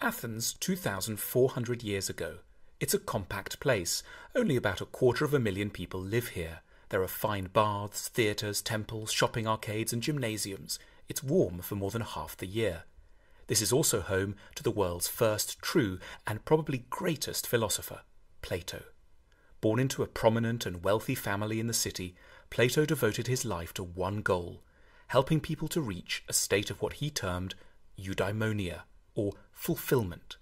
Athens 2,400 years ago. It's a compact place. Only about 250,000 people live here. There are fine baths, theatres, temples, shopping arcades and gymnasiums. It's warm for more than half the year. This is also home to the world's first true and probably greatest philosopher, Plato. Born into a prominent and wealthy family in the city, Plato devoted his life to one goal, helping people to reach a state of what he termed eudaimonia, or fulfillment.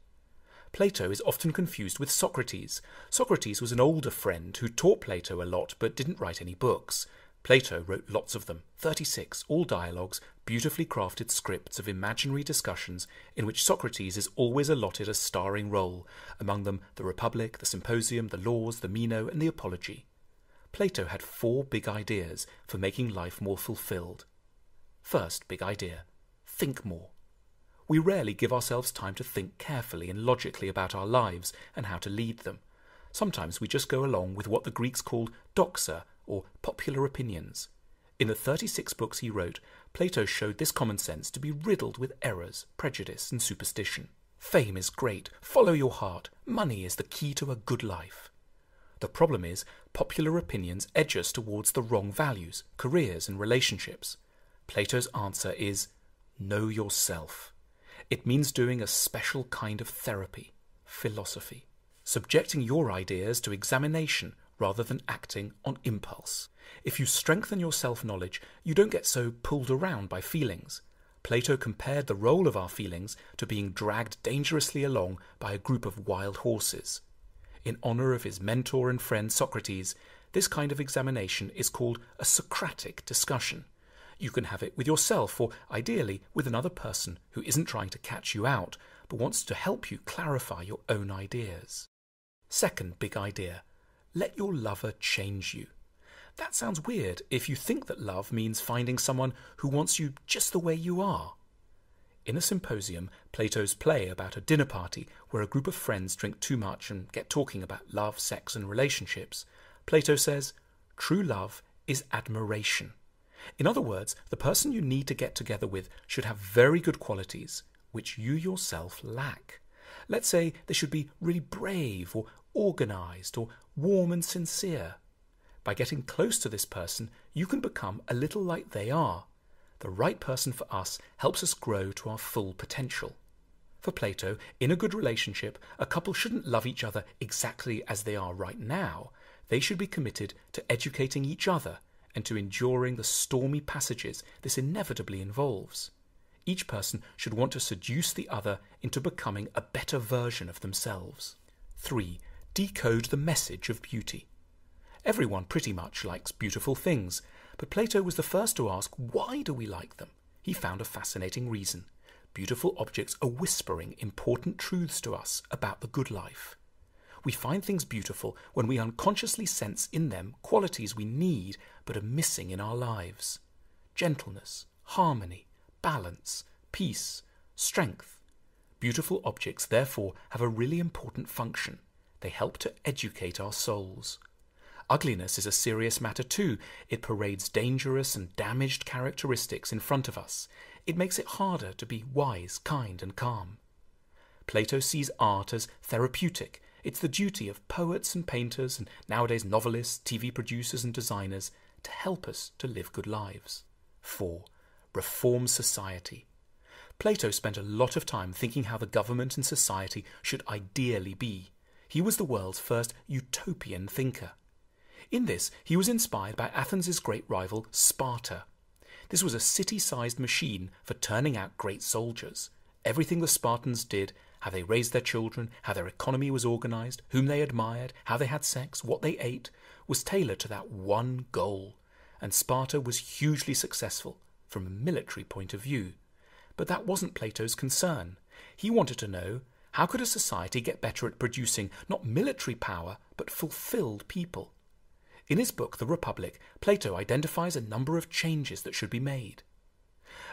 Plato is often confused with Socrates. Socrates was an older friend who taught Plato a lot but didn't write any books. Plato wrote lots of them, 36, all dialogues, beautifully crafted scripts of imaginary discussions in which Socrates is always allotted a starring role, among them the Republic, the Symposium, the Laws, the Meno, and the Apology. Plato had 4 big ideas for making life more fulfilled. First big idea: think more. We rarely give ourselves time to think carefully and logically about our lives and how to lead them. Sometimes we just go along with what the Greeks called doxa, or popular opinions. In the 36 books he wrote, Plato showed this common sense to be riddled with errors, prejudice, and superstition. Fame is great, follow your heart, money is the key to a good life. The problem is, popular opinions edge us towards the wrong values, careers, and relationships. Plato's answer is, know yourself. It means doing a special kind of therapy, philosophy, subjecting your ideas to examination rather than acting on impulse. If you strengthen your self-knowledge, you don't get so pulled around by feelings. Plato compared the role of our feelings to being dragged dangerously along by a group of wild horses. In honour of his mentor and friend Socrates, this kind of examination is called a Socratic discussion. You can have it with yourself or, ideally, with another person who isn't trying to catch you out, but wants to help you clarify your own ideas. Second big idea: let your lover change you. That sounds weird if you think that love means finding someone who wants you just the way you are. In a Symposium, Plato's play about a dinner party where a group of friends drink too much and get talking about love, sex and relationships, Plato says, true love is admiration. In other words, the person you need to get together with should have very good qualities, which you yourself lack. Let's say they should be really brave or organised or warm and sincere. By getting close to this person, you can become a little like they are. The right person for us helps us grow to our full potential. For Plato, in a good relationship, a couple shouldn't love each other exactly as they are right now. They should be committed to educating each other and to enduring the stormy passages this inevitably involves. Each person should want to seduce the other into becoming a better version of themselves. 3. Decode the message of beauty. Everyone pretty much likes beautiful things, but Plato was the first to ask, why do we like them? He found a fascinating reason. Beautiful objects are whispering important truths to us about the good life. We find things beautiful when we unconsciously sense in them qualities we need but are missing in our lives. Gentleness, harmony, balance, peace, strength. Beautiful objects, therefore, have a really important function. They help to educate our souls. Ugliness is a serious matter too. It parades dangerous and damaged characteristics in front of us. It makes it harder to be wise, kind, and calm. Plato sees art as therapeutic. It's the duty of poets and painters, and nowadays novelists, TV producers and designers, to help us to live good lives. 4. Reform society. Plato spent a lot of time thinking how the government and society should ideally be. He was the world's first utopian thinker. In this, he was inspired by Athens' great rival, Sparta. This was a city-sized machine for turning out great soldiers. Everything the Spartans did, how they raised their children, how their economy was organised, whom they admired, how they had sex, what they ate, was tailored to that one goal. And Sparta was hugely successful from a military point of view. But that wasn't Plato's concern. He wanted to know, how could a society get better at producing not military power, but fulfilled people? In his book, The Republic, Plato identifies a number of changes that should be made.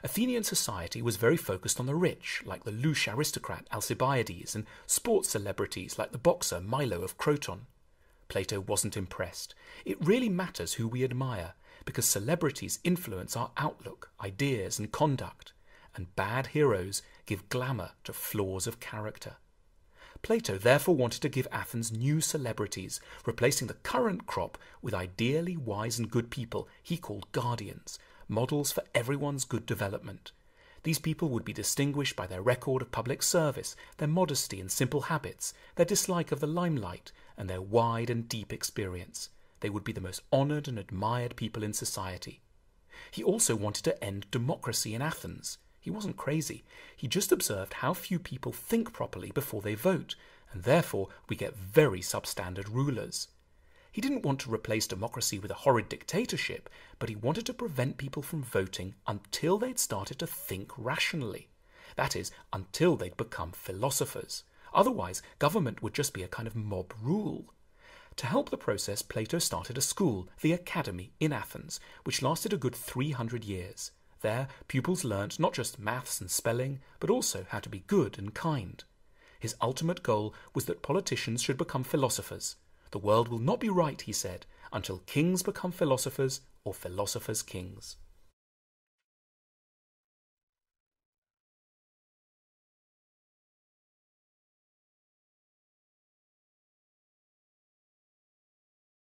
Athenian society was very focused on the rich, like the louche aristocrat Alcibiades, and sports celebrities like the boxer Milo of Croton. Plato wasn't impressed. It really matters who we admire, because celebrities influence our outlook, ideas, and conduct, and bad heroes give glamour to flaws of character. Plato therefore wanted to give Athens new celebrities, replacing the current crop with ideally wise and good people he called guardians, models for everyone's good development. These people would be distinguished by their record of public service, their modesty and simple habits, their dislike of the limelight, and their wide and deep experience. They would be the most honoured and admired people in society. He also wanted to end democracy in Athens. He wasn't crazy. He just observed how few people think properly before they vote, and therefore we get very substandard rulers. He didn't want to replace democracy with a horrid dictatorship, but he wanted to prevent people from voting until they'd started to think rationally. That is, until they'd become philosophers. Otherwise, government would just be a kind of mob rule. To help the process, Plato started a school, the Academy, in Athens, which lasted a good 300 years. There, pupils learnt not just maths and spelling, but also how to be good and kind. His ultimate goal was that politicians should become philosophers. The world will not be right, he said, until kings become philosophers or philosophers kings.